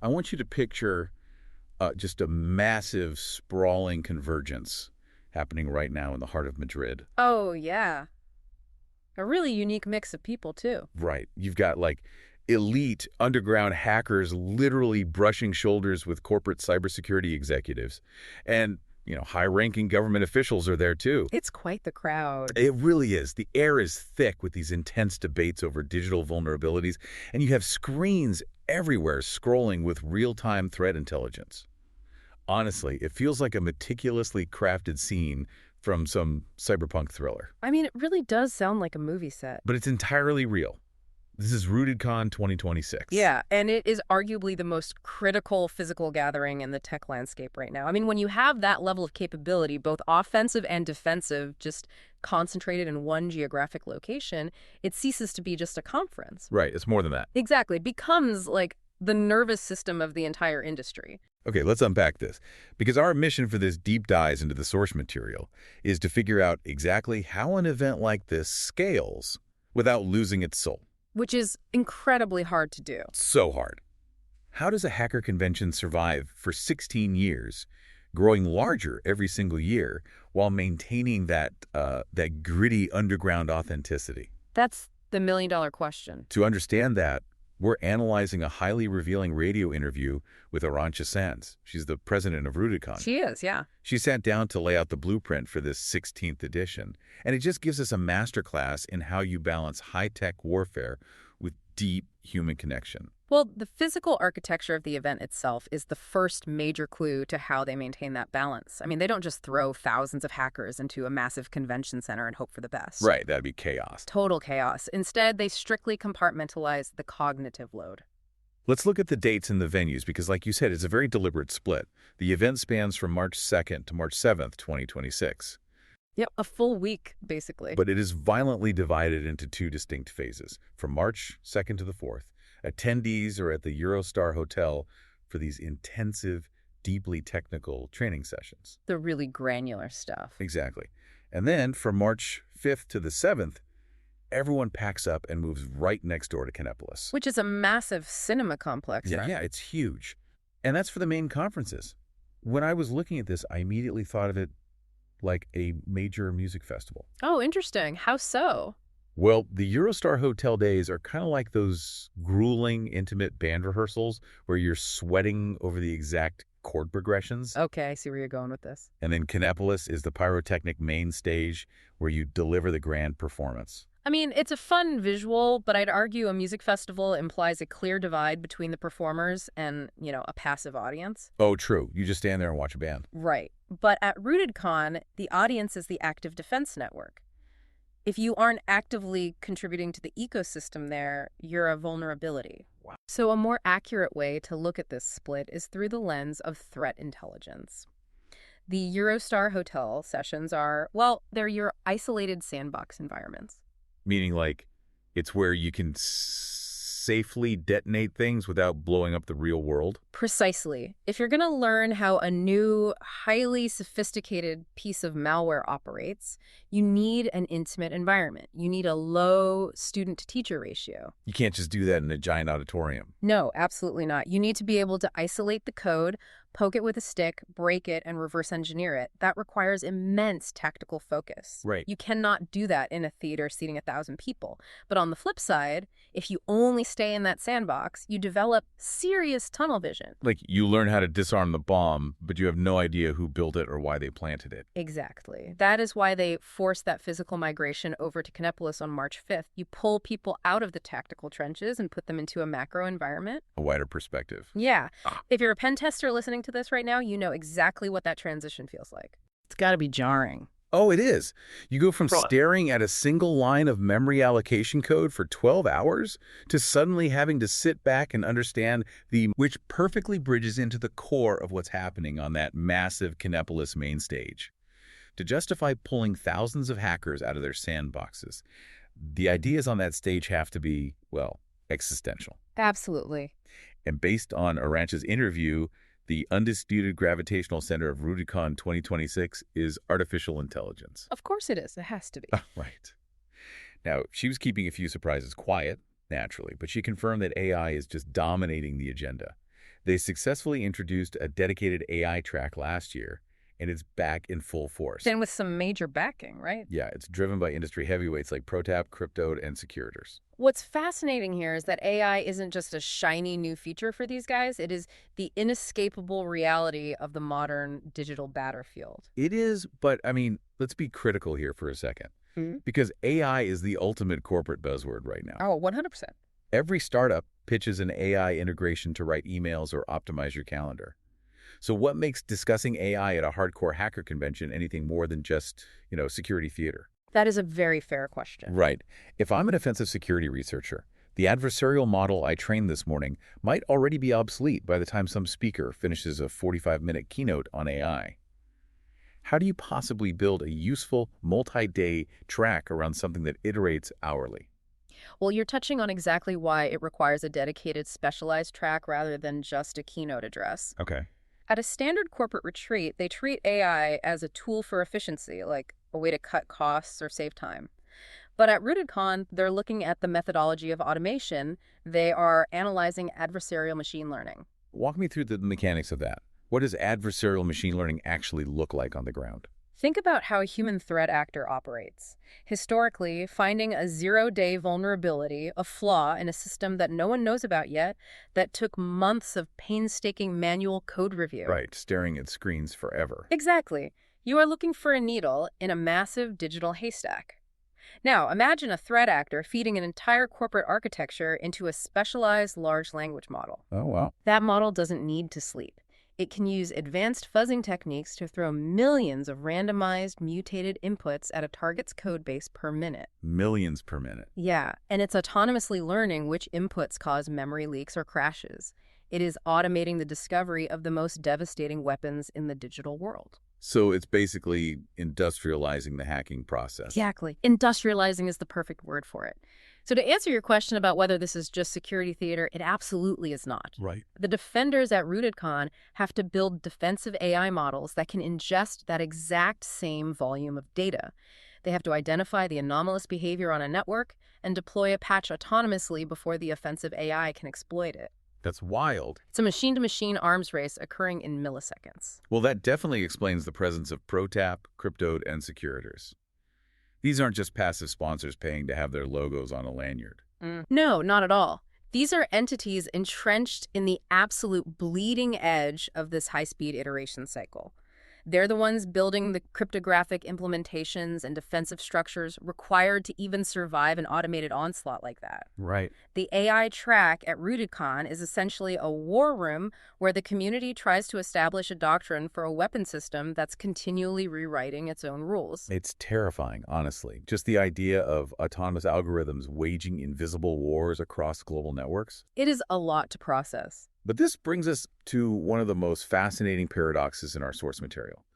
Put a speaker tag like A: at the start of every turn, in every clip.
A: I want you to picture just a massive, sprawling convergence happening right now in the heart of Madrid.
B: Oh, yeah. A really unique mix of people, too.
A: Right. You've got, like, elite underground hackers literally brushing shoulders with corporate cybersecurity executives. And, high-ranking government officials are there, too.
B: It's quite the crowd.
A: It really is. The air is thick with these intense debates over digital vulnerabilities, and you have screens everywhere scrolling with real-time threat intelligence. Honestly, it feels like a meticulously crafted scene from some cyberpunk thriller.
B: I mean, it really does sound like a movie set.
A: But it's entirely real. This is RootedCON 2026.
B: Yeah, and it is arguably the most critical physical gathering in the tech landscape right now. I mean, when you have that level of capability, both offensive and defensive, just concentrated in one geographic location, it ceases to be just a conference.
A: Right, it's more than that.
B: Exactly. It becomes like the nervous system of the entire industry.
A: Okay, let's unpack this. Because our mission for this deep dive into the source material is to figure out exactly how an event like this scales without losing its soul.
B: Which is incredibly hard to do.
A: So hard. How does a hacker convention survive for 16 years, growing larger every single year, while maintaining that gritty underground authenticity?
B: That's the million-dollar question.
A: To understand that, we're analyzing a highly revealing radio interview with Arancha Sanz. She's the president of RootedCON.
B: She is, yeah.
A: She sat down to lay out the blueprint for this 16th edition, and it just gives us a masterclass in how you balance high-tech warfare with deep human connection.
B: Well, the physical architecture of the event itself is the first major clue to how they maintain that balance. I mean, they don't just throw thousands of hackers into a massive convention center and hope for the best.
A: Right, that'd be chaos.
B: Total chaos. Instead, they strictly compartmentalize the cognitive load.
A: Let's look at the dates and the venues, because like you said, it's a very deliberate split. The event spans from March 2nd to March 7th, 2026.
B: Yep, a full week, basically.
A: But it is violently divided into two distinct phases. From March 2nd to the 4th, attendees are at the Eurostar Hotel for these intensive, deeply technical training sessions.
B: The really granular stuff.
A: Exactly. And then from March 5th to the 7th, everyone packs up and moves right next door to Kinepolis.
B: Which is a massive cinema complex, right?
A: Yeah, it's huge. And that's for the main conferences. When I was looking at this, I immediately thought of it like a major music festival.
B: Oh, interesting. How so?
A: Well, the Eurostar Hotel days are kind of like those grueling, intimate band rehearsals where you're sweating over the exact chord progressions.
B: Okay, I see where you're going with this.
A: And then Kinepolis is the pyrotechnic main stage where you deliver the grand performance.
B: I mean, it's a fun visual, but I'd argue a music festival implies a clear divide between the performers and, a passive audience.
A: Oh, true. You just stand there and watch a band.
B: Right. But at RootedCON, the audience is the active defense network. If you aren't actively contributing to the ecosystem there, you're a vulnerability.
A: Wow.
B: So a more accurate way to look at this split is through the lens of threat intelligence. The Eurostar Hotel sessions are, they're your isolated sandbox environments.
A: Meaning, like, it's where you can safely detonate things without blowing up the real world?
B: Precisely. If you're going to learn how a new, highly sophisticated piece of malware operates, you need an intimate environment. You need a low student-to-teacher ratio.
A: You can't just do that in a giant auditorium.
B: No, absolutely not. You need to be able to isolate the code, poke it with a stick, break it, and reverse engineer it. That requires immense tactical focus.
A: Right.
B: You cannot do that in a theater seating 1,000 people. But on the flip side, if you only stay in that sandbox, you develop serious tunnel vision.
A: Like, you learn how to disarm the bomb, but you have no idea who built it or why they planted it.
B: Exactly. That is why they forced that physical migration over to Kinepolis on March 5th. You pull people out of the tactical trenches and put them into a macro environment.
A: A wider perspective.
B: Yeah. If you're a pen tester listening to this right now, you know exactly what that transition feels like. It's got to be jarring.
A: Oh, it is. You go from staring at a single line of memory allocation code for 12 hours to suddenly having to sit back and understand which perfectly bridges into the core of what's happening on that massive Kinepolis main stage. To justify pulling thousands of hackers out of their sandboxes, the ideas on that stage have to be, existential.
B: Absolutely.
A: And based on Arancha's interview, the undisputed gravitational center of RootedCON 2026 is artificial intelligence.
B: Of course it is. It has to be.
A: Right. Now, she was keeping a few surprises quiet, naturally, but she confirmed that AI is just dominating the agenda. They successfully introduced a dedicated AI track last year, and it's back in full force.
B: Then with some major backing, right?
A: Yeah, it's driven by industry heavyweights like ProTap, Cryptode, and Securitors.
B: What's fascinating here is that AI isn't just a shiny new feature for these guys. It is the inescapable reality of the modern digital battlefield.
A: It is, but I mean, let's be critical here for a second. Because AI is the ultimate corporate buzzword right now.
B: Oh, 100%.
A: Every startup pitches an AI integration to write emails or optimize your calendar. So what makes discussing AI at a hardcore hacker convention anything more than just, security theater?
B: That is a very fair question.
A: Right. If I'm an offensive security researcher, the adversarial model I trained this morning might already be obsolete by the time some speaker finishes a 45-minute keynote on AI. How do you possibly build a useful multi-day track around something that iterates hourly?
B: Well, you're touching on exactly why it requires a dedicated specialized track rather than just a keynote address.
A: Okay.
B: At a standard corporate retreat, they treat AI as a tool for efficiency, like a way to cut costs or save time. But at RootedCON, they're looking at the methodology of automation. They are analyzing adversarial machine learning.
A: Walk me through the mechanics of that. What does adversarial machine learning actually look like on the ground?
B: Think about how a human threat actor operates. Historically, finding a zero-day vulnerability, a flaw in a system that no one knows about yet, that took months of painstaking manual code review.
A: Right, staring at screens forever.
B: Exactly. You are looking for a needle in a massive digital haystack. Now, imagine a threat actor feeding an entire corporate architecture into a specialized large language model.
A: Oh, wow.
B: That model doesn't need to sleep. It can use advanced fuzzing techniques to throw millions of randomized, mutated inputs at a target's code base per minute.
A: Millions per minute.
B: Yeah, and it's autonomously learning which inputs cause memory leaks or crashes. It is automating the discovery of the most devastating weapons in the digital world.
A: So it's basically industrializing the hacking process.
B: Exactly. Industrializing is the perfect word for it. So to answer your question about whether this is just security theater, it absolutely is not.
A: Right.
B: The defenders at RootedCON have to build defensive AI models that can ingest that exact same volume of data. They have to identify the anomalous behavior on a network and deploy a patch autonomously before the offensive AI can exploit it.
A: That's wild.
B: It's a machine-to-machine arms race occurring in milliseconds.
A: Well, that definitely explains the presence of ProTap, Cryptode, and Securitors. These aren't just passive sponsors paying to have their logos on a lanyard.
B: No, not at all. These are entities entrenched in the absolute bleeding edge of this high-speed iteration cycle. They're the ones building the cryptographic implementations and defensive structures required to even survive an automated onslaught like that.
A: Right.
B: The AI track at RootedCON is essentially a war room where the community tries to establish a doctrine for a weapon system that's continually rewriting its own rules.
A: It's terrifying, honestly. Just the idea of autonomous algorithms waging invisible wars across global networks.
B: It is a lot to process.
A: But this brings us to one of the most fascinating paradoxes in our source material.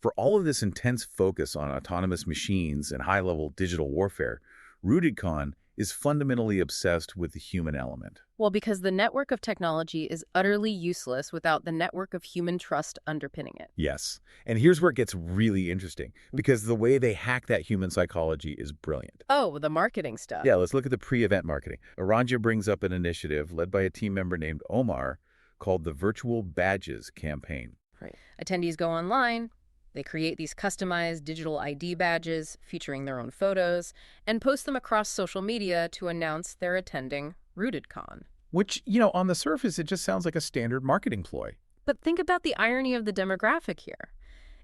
A: For all of this intense focus on autonomous machines and high-level digital warfare, RootedCON is fundamentally obsessed with the human element.
B: Well, because the network of technology is utterly useless without the network of human trust underpinning it.
A: Yes. And here's where it gets really interesting, because the way they hack that human psychology is brilliant.
B: Oh, the marketing stuff.
A: Yeah, let's look at the pre-event marketing. Arancha brings up an initiative led by a team member named Omar called the Virtual Badges campaign.
B: Right. Attendees go online. They create these customized digital ID badges featuring their own photos and post them across social media to announce they're attending RootedCON.
A: Which, on the surface, it just sounds like a standard marketing ploy.
B: But think about the irony of the demographic here.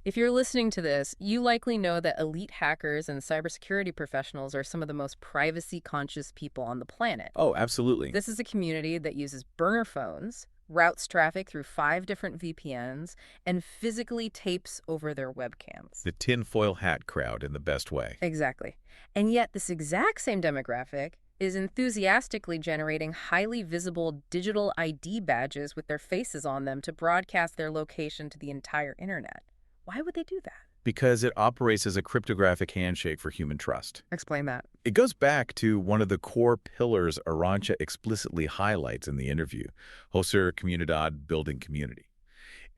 B: If you're listening to this, you likely know that elite hackers and cybersecurity professionals are some of the most privacy-conscious people on the planet.
A: Oh, absolutely.
B: This is a community that uses burner phones, routes traffic through 5 different VPNs, and physically tapes over their webcams.
A: The tinfoil hat crowd in the best way.
B: Exactly. And yet this exact same demographic is enthusiastically generating highly visible digital ID badges with their faces on them to broadcast their location to the entire internet. Why would they do that?
A: Because it operates as a cryptographic handshake for human trust.
B: Explain that.
A: It goes back to one of the core pillars Arancha explicitly highlights in the interview, Hoser Comunidad, building community.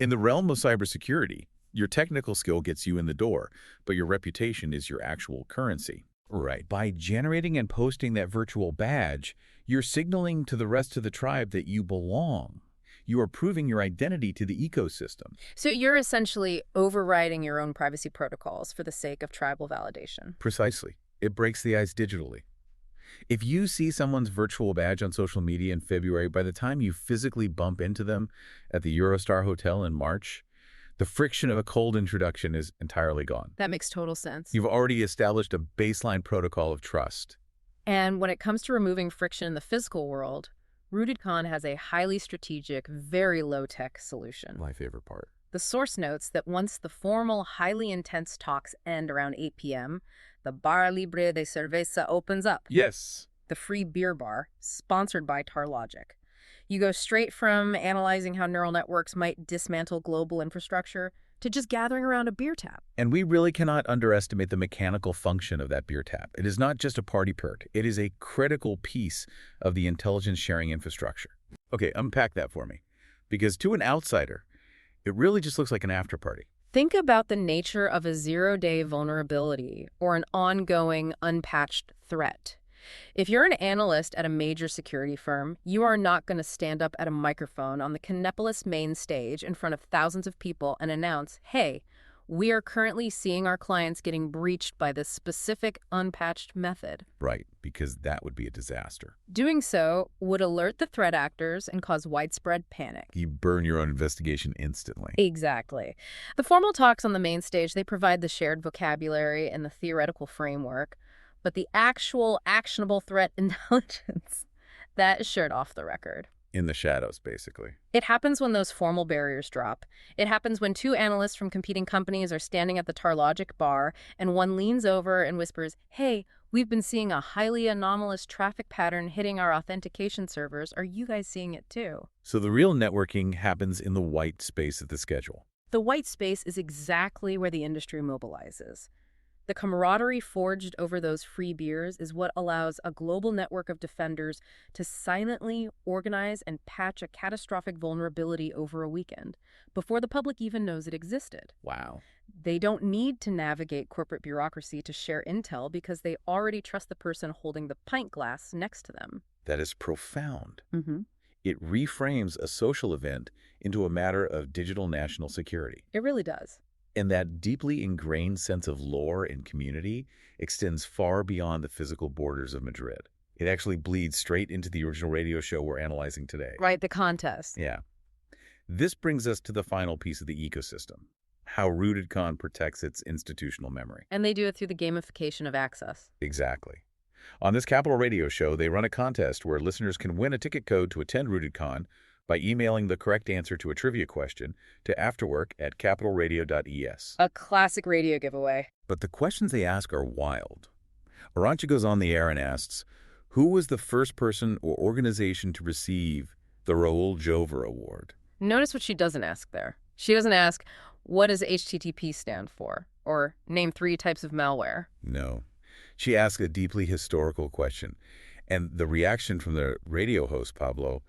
A: In the realm of cybersecurity, your technical skill gets you in the door, but your reputation is your actual currency. Right. By generating and posting that virtual badge, you're signaling to the rest of the tribe that you belong. You are proving your identity to the ecosystem.
B: So you're essentially overriding your own privacy protocols for the sake of tribal validation.
A: Precisely. It breaks the ice digitally. If you see someone's virtual badge on social media in February, by the time you physically bump into them at the Eurostar Hotel in March, the friction of a cold introduction is entirely gone.
B: That makes total sense.
A: You've already established a baseline protocol of trust.
B: And when it comes to removing friction in the physical world, RootedCON has a highly strategic, very low-tech solution.
A: My favorite part.
B: The source notes that once the formal, highly intense talks end around 8 p.m., the Bar Libre de Cerveza opens up.
A: Yes.
B: The free beer bar, sponsored by Tarlogic. You go straight from analyzing how neural networks might dismantle global infrastructure to just gathering around a beer tap.
A: And we really cannot underestimate the mechanical function of that beer tap. It is not just a party perk. It is a critical piece of the intelligence sharing infrastructure. Okay, unpack that for me. Because to an outsider, it really just looks like an after party.
B: Think about the nature of a zero-day vulnerability or an ongoing, unpatched threat. If you're an analyst at a major security firm, you are not going to stand up at a microphone on the Kannapolis main stage in front of thousands of people and announce, hey, we are currently seeing our clients getting breached by this specific unpatched method.
A: Right, because that would be a disaster.
B: Doing so would alert the threat actors and cause widespread panic.
A: You burn your own investigation instantly.
B: Exactly. The formal talks on the main stage, they provide the shared vocabulary and the theoretical framework, but the actual actionable threat intelligence, that is shared off the record.
A: In the shadows, basically.
B: It happens when those formal barriers drop. It happens when two analysts from competing companies are standing at the Tarlogic bar and one leans over and whispers, hey, we've been seeing a highly anomalous traffic pattern hitting our authentication servers. Are you guys seeing it too?
A: So the real networking happens in the white space of the schedule.
B: The white space is exactly where the industry mobilizes. The camaraderie forged over those free beers is what allows a global network of defenders to silently organize and patch a catastrophic vulnerability over a weekend before the public even knows it existed.
A: Wow.
B: They don't need to navigate corporate bureaucracy to share intel because they already trust the person holding the pint glass next to them.
A: That is profound.
B: Mm-hmm.
A: It reframes a social event into a matter of digital national security.
B: It really does.
A: And that deeply ingrained sense of lore and community extends far beyond the physical borders of Madrid. It actually bleeds straight into the original radio show we're analyzing today.
B: Right, the contest.
A: Yeah. This brings us to the final piece of the ecosystem, how RootedCON protects its institutional memory.
B: And they do it through the gamification of access.
A: Exactly. On this Capital Radio show, they run a contest where listeners can win a ticket code to attend RootedCON by emailing the correct answer to a trivia question to afterwork@capitalradio.es.
B: A classic radio giveaway.
A: But the questions they ask are wild. Arancha goes on the air and asks, who was the first person or organization to receive the Raul Jover Award?
B: Notice what she doesn't ask there. She doesn't ask, what does HTTP stand for? Or name 3 types of malware.
A: No. She asks a deeply historical question. And the reaction from the radio host, Pablo,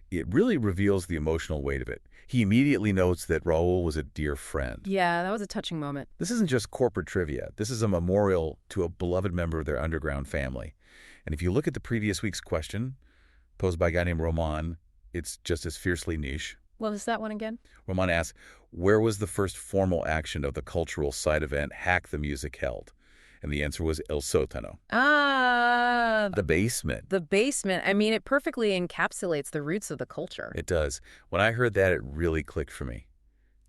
A: it really reveals the emotional weight of it. He immediately notes that Raul was a dear friend.
B: Yeah, that was a touching moment.
A: This isn't just corporate trivia. This is a memorial to a beloved member of their underground family. And if you look at the previous week's question, posed by a guy named Roman, it's just as fiercely niche.
B: What was that one again?
A: Roman asks, where was the first formal action of the cultural side event Hack the Music held? And the answer was El Sótano. The basement.
B: The basement. I mean, it perfectly encapsulates the roots of the culture.
A: It does. When I heard that, it really clicked for me.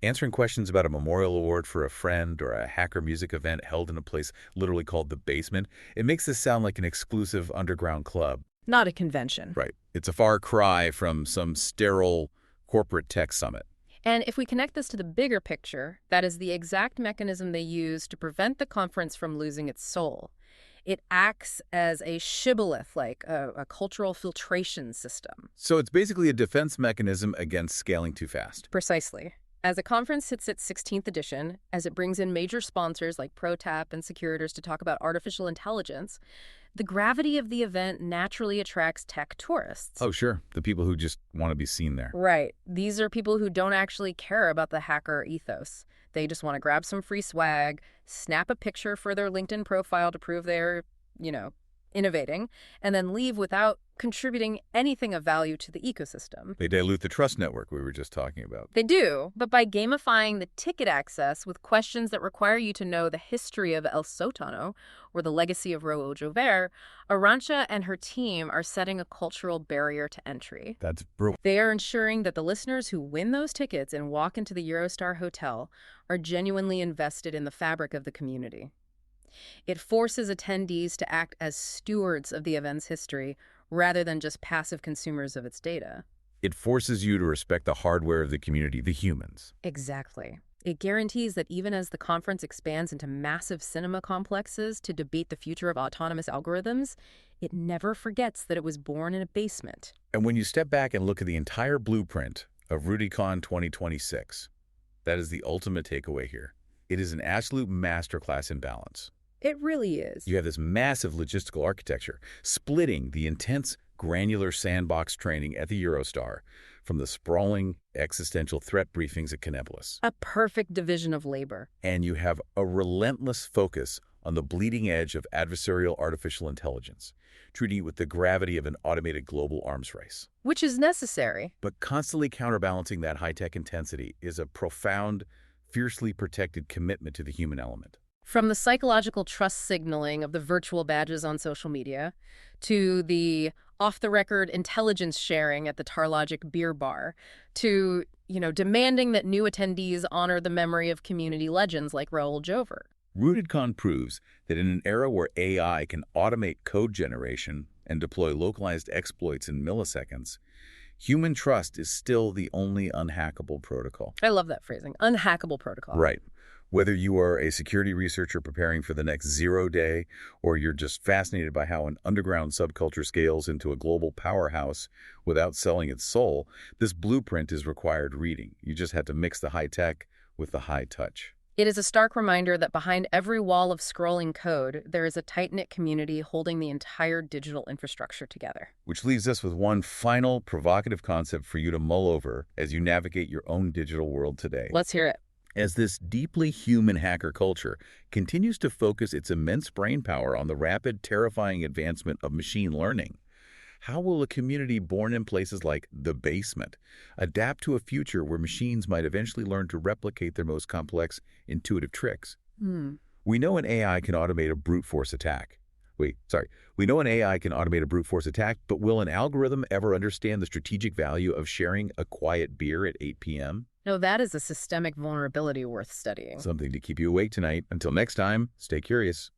A: Answering questions about a memorial award for a friend or a hacker music event held in a place literally called the basement, it makes this sound like an exclusive underground club.
B: Not a convention.
A: Right. It's a far cry from some sterile corporate tech summit.
B: And if we connect this to the bigger picture, that is the exact mechanism they use to prevent the conference from losing its soul. It acts as a shibboleth, like a cultural filtration system.
A: So it's basically a defense mechanism against scaling too fast.
B: Precisely. As the conference hits its 16th edition, as it brings in major sponsors like ProTap and Securitors to talk about artificial intelligence, the gravity of the event naturally attracts tech tourists.
A: Oh, sure. The people who just want to be seen there.
B: Right. These are people who don't actually care about the hacker ethos. They just want to grab some free swag, snap a picture for their LinkedIn profile to prove they're, innovating, and then leave without contributing anything of value to the ecosystem.
A: They dilute the trust network we were just talking about.
B: They do, but by gamifying the ticket access with questions that require you to know the history of El Sótano or the legacy of Raúl Jover, Arancha and her team are setting a cultural barrier to entry.
A: That's brilliant.
B: They are ensuring that the listeners who win those tickets and walk into the Eurostar Hotel are genuinely invested in the fabric of the community. It forces attendees to act as stewards of the event's history rather than just passive consumers of its data.
A: It forces you to respect the hardware of the community, the humans.
B: Exactly. It guarantees that even as the conference expands into massive cinema complexes to debate the future of autonomous algorithms, it never forgets that it was born in a basement.
A: And when you step back and look at the entire blueprint of RootedCON 2026, that is the ultimate takeaway here. It is an absolute masterclass in balance.
B: It really is.
A: You have this massive logistical architecture, splitting the intense granular sandbox training at the Eurostar from the sprawling existential threat briefings at Caneblis.
B: A perfect division of labor.
A: And you have a relentless focus on the bleeding edge of adversarial artificial intelligence, treating it with the gravity of an automated global arms race.
B: Which is necessary.
A: But constantly counterbalancing that high-tech intensity is a profound, fiercely protected commitment to the human element.
B: From the psychological trust signaling of the virtual badges on social media to the off-the-record intelligence sharing at the Tarlogic beer bar to, demanding that new attendees honor the memory of community legends like Raúl Jover.
A: RootedCON proves that in an era where AI can automate code generation and deploy localized exploits in milliseconds, human trust is still the only unhackable protocol.
B: I love that phrasing, unhackable protocol.
A: Right. Whether you are a security researcher preparing for the next 0 day, or you're just fascinated by how an underground subculture scales into a global powerhouse without selling its soul, this blueprint is required reading. You just have to mix the high tech with the high touch.
B: It is a stark reminder that behind every wall of scrolling code, there is a tight-knit community holding the entire digital infrastructure together.
A: Which leaves us with one final provocative concept for you to mull over as you navigate your own digital world today.
B: Let's hear it.
A: As this deeply human hacker culture continues to focus its immense brain power on the rapid, terrifying advancement of machine learning, how will a community born in places like the basement adapt to a future where machines might eventually learn to replicate their most complex, intuitive tricks? We know an AI can automate a brute force attack. We know an AI can automate a brute force attack, but will an algorithm ever understand the strategic value of sharing a quiet beer at 8 p.m.?
B: No, that is a systemic vulnerability worth studying.
A: Something to keep you awake tonight. Until next time, stay curious.